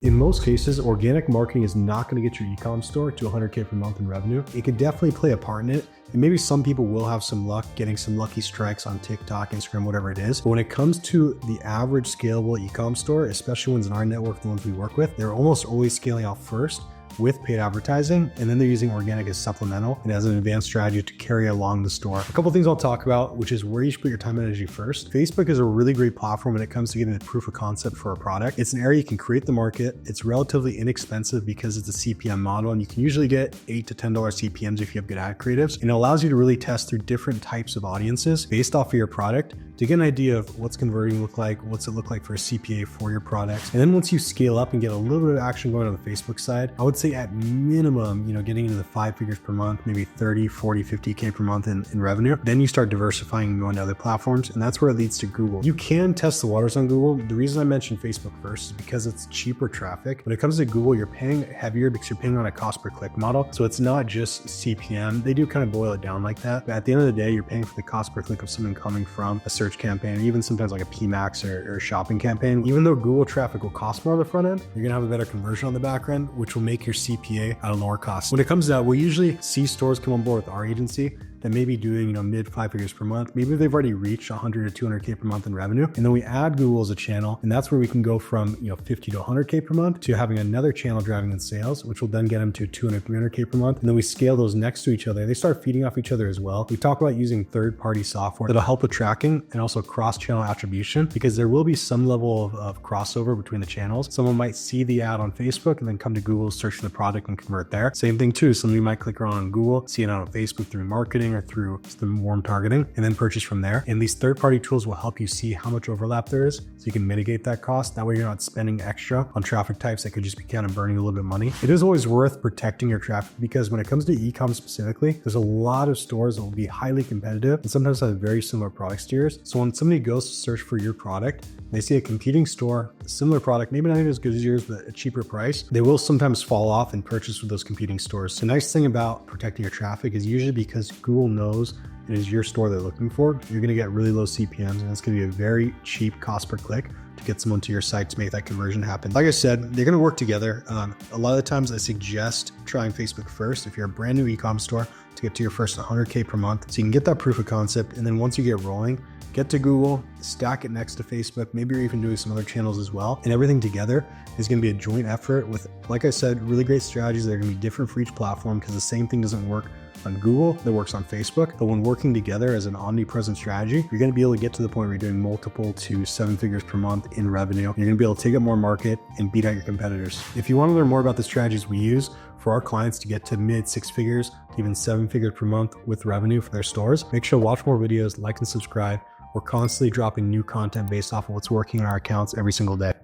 In most cases, organic marketing is not going to get your e-com store to 100K per month in revenue. It could definitely play a part in it. And maybe some people will have some luck getting some lucky strikes on TikTok, Instagram, whatever it is. But when it comes to the average scalable e-com store, especially ones in our network, the ones we work with, they're almost always scaling out first with paid advertising, and then they're using organic as supplemental and as an advanced strategy to carry along the store. A couple things I'll talk about, which is where you should put your time and energy first. Facebook is a really great platform when it comes to getting the proof of concept for a product. It's an area you can create the market. It's relatively inexpensive because it's a CPM model, and you can usually get $8 to $10 CPMs if you have good ad creatives. And it allows you to really test through different types of audiences based off of your product to get an idea of what's converting look like, what's it look like for a CPA for your products. And then once you scale up and get a little bit of action going on the Facebook side, I would say at minimum, getting into the 5 figures per month, maybe 30, 40, 50K per month in revenue. Then you start diversifying and going to other platforms. And that's where it leads to Google. You can test the waters on Google. The reason I mentioned Facebook first is because it's cheaper traffic. When it comes to Google, you're paying heavier because you're paying on a cost per click model. So it's not just CPM. They do kind of boil it down like that. But at the end of the day, you're paying for the cost per click of someone coming from a search campaign, or even sometimes like a PMax or a shopping campaign. Even though Google traffic will cost more on the front end, you're gonna have a better conversion on the back end, which will make your CPA at a lower cost. When it comes to that, we usually see stores come on board with our agency that may be doing, mid 5 figures per month. Maybe they've already reached 100 to 200K per month in revenue. And then we add Google as a channel. And that's where we can go from, 50 to 100K per month to having another channel driving in sales, which will then get them to 200, 300K per month. And then we scale those next to each other. They start feeding off each other as well. We talk about using third-party software that'll help with tracking and also cross-channel attribution, because there will be some level of crossover between the channels. Someone might see the ad on Facebook and then come to Google, search for the product and convert there. Same thing too. Somebody might click around on Google, see it on Facebook through marketing or through some warm targeting, and then purchase from there. And these third-party tools will help you see how much overlap there is, so you can mitigate that cost. That way you're not spending extra on traffic types that could just be kind of burning a little bit of money. It is always worth protecting your traffic, because when it comes to e-com specifically, there's a lot of stores that will be highly competitive and sometimes have very similar product tiers. So when somebody goes to search for your product, they see a competing store, a similar product, maybe not even as good as yours, but a cheaper price, they will sometimes fall off and purchase with those competing stores. The nice thing about protecting your traffic is usually because Google knows it is your store they're looking for, you're gonna get really low CPMs, and it's gonna be a very cheap cost per click to get someone to your site to make that conversion happen. Like I said, they're gonna work together. A lot of the times I suggest trying Facebook first if you're a brand new e-com store to get to your first 100K per month, so you can get that proof of concept. And then once you get rolling, get to Google, stack it next to Facebook. Maybe you're even doing some other channels as well. And everything together is going to be a joint effort with, like I said, really great strategies that are going to be different for each platform, because the same thing doesn't work on Google that works on Facebook. But when working together as an omnipresent strategy, you're going to be able to get to the point where you're doing multiple to 7 figures per month in revenue. You're going to be able to take up more market and beat out your competitors. If you want to learn more about the strategies we use for our clients to get to mid 6 figures, to even 7 figures per month with revenue for their stores, make sure to watch more videos, like and subscribe. We're constantly dropping new content based off of what's working in our accounts every single day.